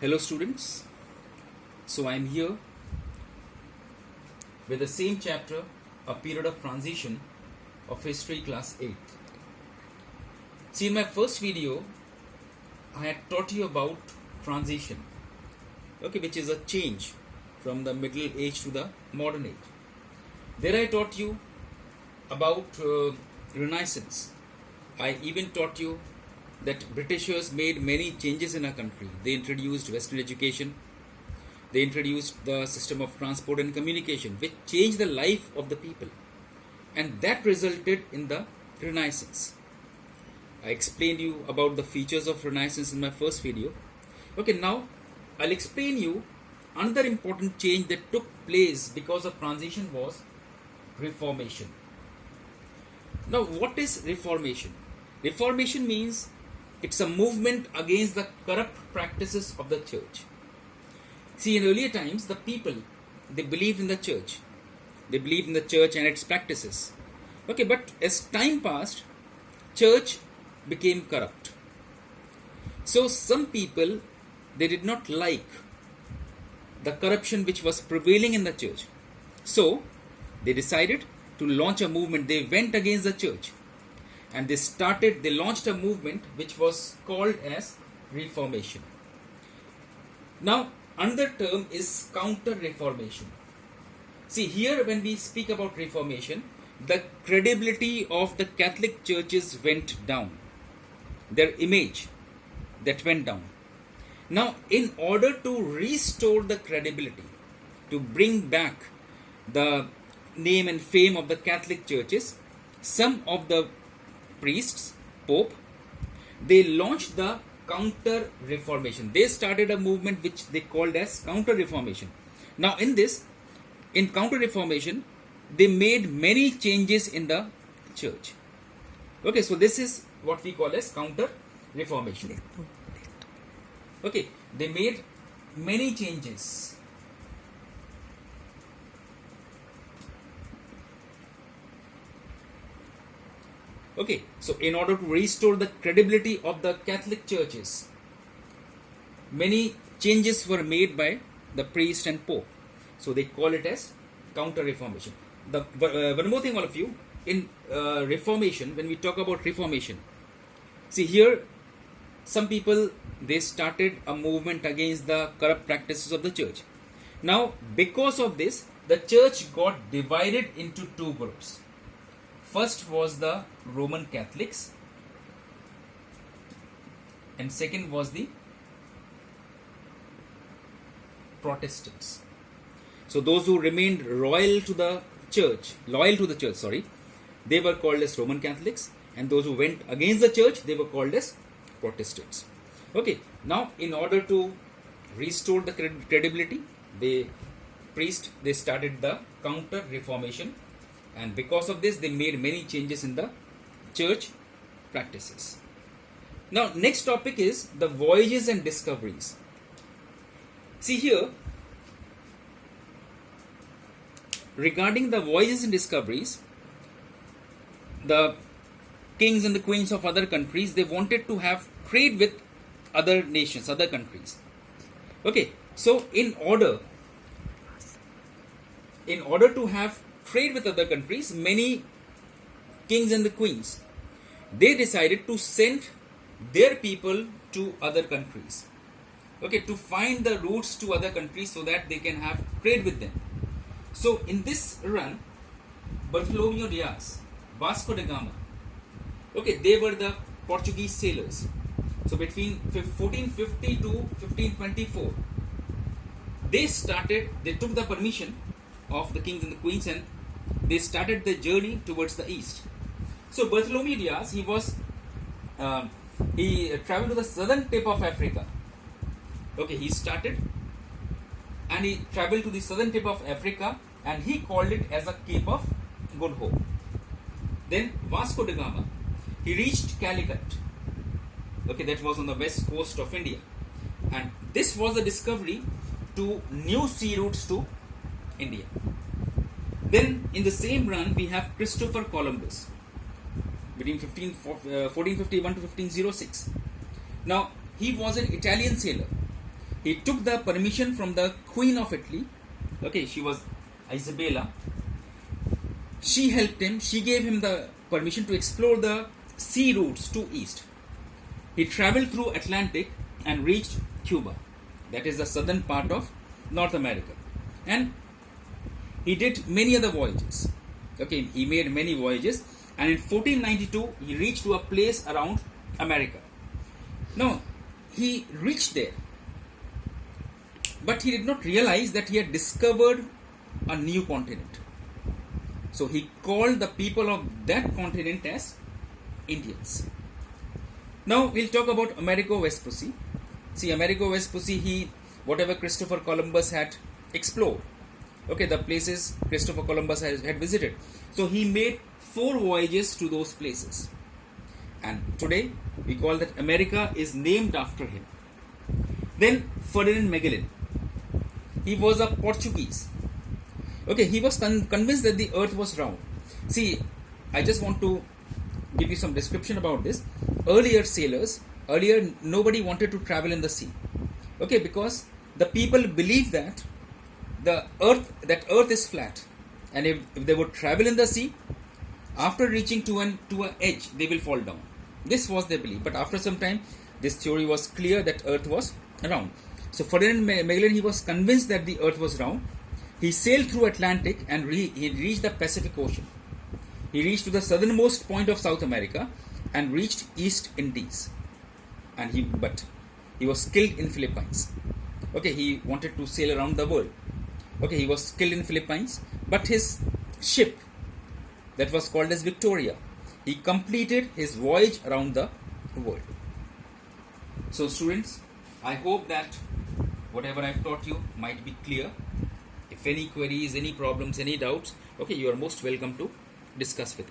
Hello students, so I am here with the same chapter, A Period of Transition of History Class 8. See, in my first video, I had taught you about transition, which is a change from the Middle Age to the modern age. There I taught you about Renaissance. I even taught you that Britishers made many changes in our country. They introduced Western education. They introduced the system of transport and communication, which changed the life of the people. And that resulted in the Renaissance. I explained you about the features of Renaissance in my first video. Now I'll explain you another important change that took place because of transition was Reformation. Now, what is Reformation? Reformation means it's a movement against the corrupt practices of the church. See, in earlier times, the people, they believed in the church. They believed in the church and its practices. But as time passed, church became corrupt. So some people, they did not like the corruption which was prevailing in the church. So they decided to launch a movement. They went against the church. And they launched a movement which was called as Reformation. Now, another term is Counter-Reformation. See, here when we speak about Reformation, the credibility of the Catholic churches went down. Their image, that went down. Now, in order to restore the credibility, to bring back the name and fame of the Catholic churches, some of the priests, Pope, they launched the Counter-Reformation. They started a movement which they called as Counter-Reformation. Now in Counter-Reformation, they made many changes in the church. So this is what we call as Counter-Reformation. They made many changes. So in order to restore the credibility of the Catholic churches, many changes were made by the priest and Pope. So they call it as Counter-Reformation. One more thing, all of you, in Reformation, when we talk about Reformation, see here, some people, they started a movement against the corrupt practices of the church. Now, because of this, the church got divided into two groups. First was the Roman Catholics, and second was the Protestants. So those who remained loyal to the church, they were called as Roman Catholics, and those who went against the church, they were called as Protestants. Now in order to restore the credibility, they started the Counter-Reformation. And because of this, they made many changes in the church practices. Now, next topic is the voyages and discoveries. See here, regarding the voyages and discoveries, the kings and the queens of other countries, they wanted to have trade with other nations, other countries. So in order to have trade with other countries, many kings and the queens, they decided to send their people to other countries, to find the routes to other countries so that they can have trade with them. So in this run, Bartolomeu Dias, Vasco da Gama, they were the Portuguese sailors. So between 1450 to 1524, they took the permission of the kings and the queens, and they started the journey towards the east. So Bartolomeu Dias, he traveled to the southern tip of Africa. He started and he traveled to the southern tip of Africa, and he called it as a Cape of Good Hope. Then Vasco da Gama, he reached Calicut. That was on the west coast of India, and this was a discovery to new sea routes to India. Then in the same run, we have Christopher Columbus between 1451 to 1506. Now, he was an Italian sailor. he took the permission from the Queen of Italy. Okay, she was Isabella. She helped him. She gave him the permission to explore the sea routes to east. He traveled through Atlantic and reached Cuba. That is the southern part of North America. And he did many other voyages. Okay, he made many voyages, and in 1492 he reached to a place around America. Now, he reached there, but he did not realize that he had discovered a new continent. So he called the people of that continent as Indians. Now we'll talk about Amerigo Vespucci. See, Amerigo Vespucci, whatever Christopher Columbus had explored, okay, the places Christopher Columbus had visited. So he made 4 voyages to those places. And today we call that America is named after him. Then Ferdinand Magellan. He was a Portuguese. Okay, he was convinced that the earth was round. See, I just want to give you some description about this. Earlier nobody wanted to travel in the sea. Okay, because the people believed that the earth is flat, and if they would travel in the sea, after reaching to an edge, they will fall down. This was their belief. But after some time, this theory was clear that earth was round. So Ferdinand Magellan, he was convinced that the earth was round. He sailed through Atlantic and he reached the Pacific Ocean. He reached to the southernmost point of South America and reached East Indies. But he was skilled in Philippines. Okay, he wanted to sail around the world. Okay, he was skilled in Philippines, but his ship, that was called as Victoria, he completed his voyage around the world. So students, I hope that whatever I've taught you might be clear. If any queries, any problems, any doubts, okay, you are most welcome to discuss with me.